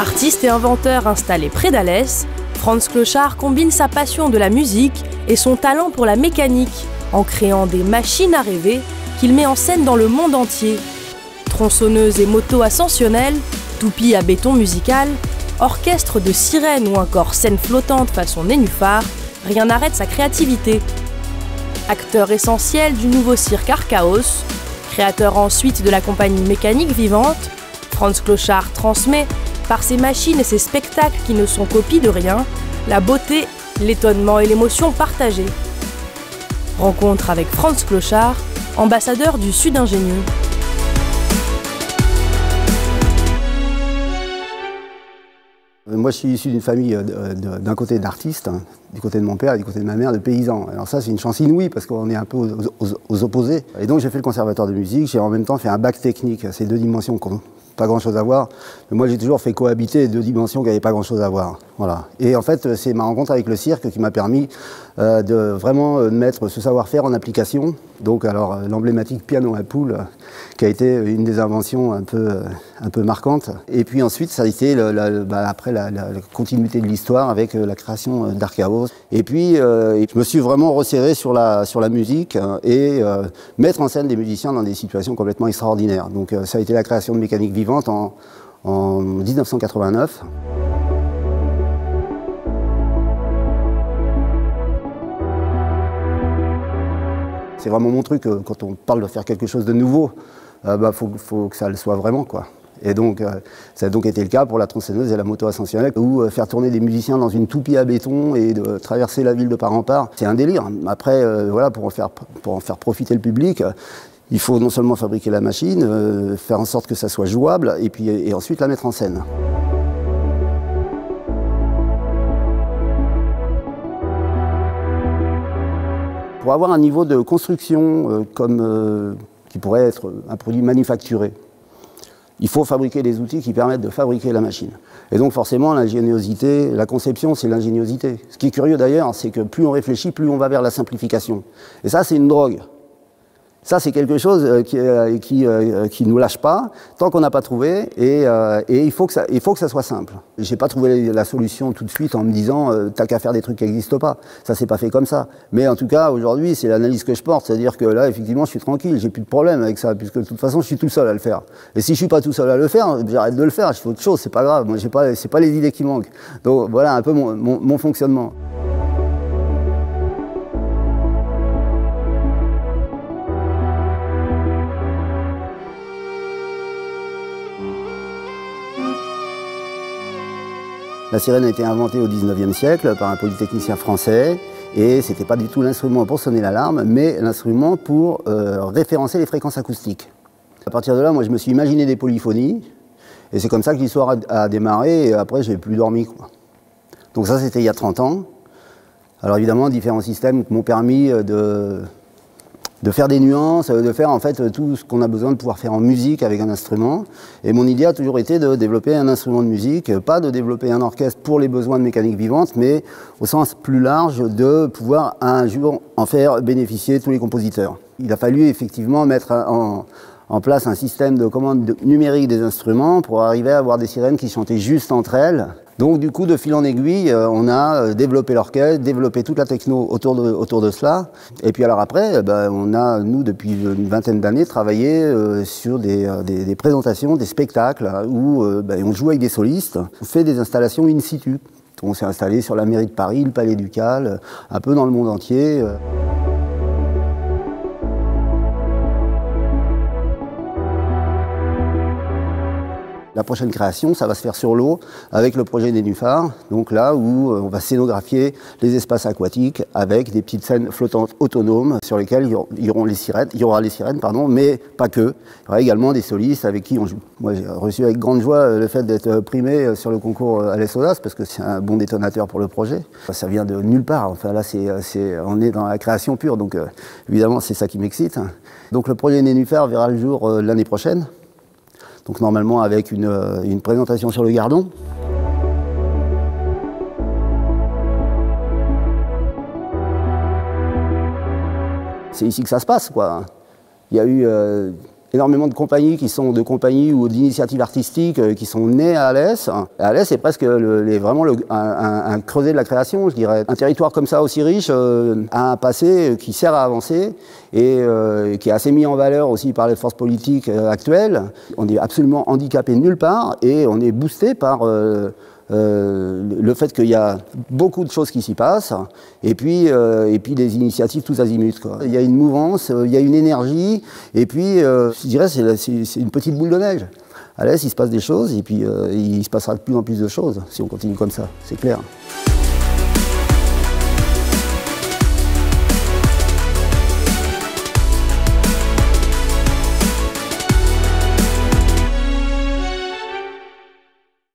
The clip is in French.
Artiste et inventeur installé près d'Alès, Franz Clochard combine sa passion de la musique et son talent pour la mécanique en créant des machines à rêver qu'il met en scène dans le monde entier. Tronçonneuses et motos ascensionnelles, toupies à béton musical, orchestre de sirènes ou encore scène flottante façon nénuphar, rien n'arrête sa créativité. Acteur essentiel du nouveau cirque Archaos, créateur ensuite de la compagnie Mécanique Vivante, Franz Clochard transmet, par ses machines et ses spectacles qui ne sont copies de rien, la beauté, l'étonnement et l'émotion partagée. Rencontre avec Franz Clochard, ambassadeur du Sud ingénieux. Moi, je suis issu d'une famille d'un côté d'artistes, du côté de mon père et du côté de ma mère de paysans. Alors ça, c'est une chance inouïe parce qu'on est un peu aux opposés. Et donc, j'ai fait le conservatoire de musique, j'ai en même temps fait un bac technique. Ces deux dimensions qui n'ont pas grand-chose à voir. Mais moi, j'ai toujours fait cohabiter deux dimensions qui n'avaient pas grand-chose à voir. Voilà. Et en fait, c'est ma rencontre avec le cirque qui m'a permis de vraiment mettre ce savoir-faire en application. Donc, alors, l'emblématique piano à poule, qui a été une des inventions un peu marquantes. Et puis ensuite, ça a été après la continuité de l'histoire avec la création d'Archaos. Et puis, je me suis vraiment resserré sur la musique et mettre en scène des musiciens dans des situations complètement extraordinaires. Donc, ça a été la création de Mécanique Vivante en 1989. C'est vraiment mon truc, quand on parle de faire quelque chose de nouveau, faut que ça le soit vraiment, quoi. Et donc, ça a donc été le cas pour la tronçonneuse et la moto ascensionnelle, où faire tourner des musiciens dans une toupie à béton et de traverser la ville de part en part, c'est un délire. Après, voilà, pour en faire profiter le public, il faut non seulement fabriquer la machine, faire en sorte que ça soit jouable, et ensuite la mettre en scène. Pour avoir un niveau de construction qui pourrait être un produit manufacturé, il faut fabriquer des outils qui permettent de fabriquer la machine. Et donc forcément, l'ingéniosité, la conception, c'est l'ingéniosité. Ce qui est curieux d'ailleurs, c'est que plus on réfléchit, plus on va vers la simplification. Et ça, c'est une drogue. Ça, c'est quelque chose qui ne nous lâche pas, tant qu'on n'a pas trouvé, et il faut que ça soit simple. Je n'ai pas trouvé la solution tout de suite en me disant « t'as qu'à faire des trucs qui n'existent pas ». Ça s'est pas fait comme ça. Mais en tout cas, aujourd'hui, c'est l'analyse que je porte, c'est-à-dire que là, effectivement, je suis tranquille, j'ai plus de problème avec ça, puisque de toute façon, je suis tout seul à le faire. Et si je suis pas tout seul à le faire, j'arrête de le faire, je fais autre chose, c'est pas grave, moi, c'est pas les idées qui manquent. Donc voilà un peu mon fonctionnement. La sirène a été inventée au XIXe siècle par un polytechnicien français et c'était pas du tout l'instrument pour sonner l'alarme, mais l'instrument pour référencer les fréquences acoustiques. À partir de là, moi je me suis imaginé des polyphonies et c'est comme ça que l'histoire a démarré et après j'ai plus dormi, quoi. Donc ça c'était il y a 30 ans. Alors évidemment différents systèmes m'ont permis de faire des nuances, de faire en fait tout ce qu'on a besoin de pouvoir faire en musique avec un instrument. Et mon idée a toujours été de développer un instrument de musique, pas de développer un orchestre pour les besoins de Mécanique Vivante, mais au sens plus large de pouvoir un jour en faire bénéficier tous les compositeurs. Il a fallu effectivement mettre en place un système de commande numérique des instruments pour arriver à avoir des sirènes qui chantaient juste entre elles. Donc du coup, de fil en aiguille, on a développé l'orchestre, développé toute la techno autour de cela. Et puis alors après, on a, nous, depuis une vingtaine d'années, travaillé sur des présentations, des spectacles, où on joue avec des solistes, on fait des installations in situ. On s'est installé sur la mairie de Paris, le Palais Ducal, un peu dans le monde entier. La prochaine création, ça va se faire sur l'eau avec le projet Nénuphar, donc là où on va scénographier les espaces aquatiques avec des petites scènes flottantes autonomes sur lesquelles il y aura les sirènes, mais pas que. Il y aura également des solistes avec qui on joue. Moi, j'ai reçu avec grande joie le fait d'être primé sur le concours Alès Audace parce que c'est un bon détonateur pour le projet. Ça vient de nulle part. Enfin là, on est dans la création pure, donc évidemment, c'est ça qui m'excite. Donc le projet Nénuphar verra le jour l'année prochaine. Donc normalement avec une présentation sur le Gardon. C'est ici que ça se passe, quoi. Il y a eu énormément de compagnies qui sont de compagnies ou d'initiatives artistiques qui sont nées à Alès. Alès est presque vraiment un creuset de la création, je dirais. Un territoire comme ça aussi riche a un passé qui sert à avancer et qui est assez mis en valeur aussi par les forces politiques actuelles. On n'est absolument handicapé nulle part et on est boosté par le fait qu'il y a beaucoup de choses qui s'y passent et puis des initiatives tous azimuts, quoi. Il y a une mouvance, il y a une énergie et puis je dirais c'est une petite boule de neige. À l'Est, il se passe des choses et puis il se passera de plus en plus de choses si on continue comme ça, c'est clair.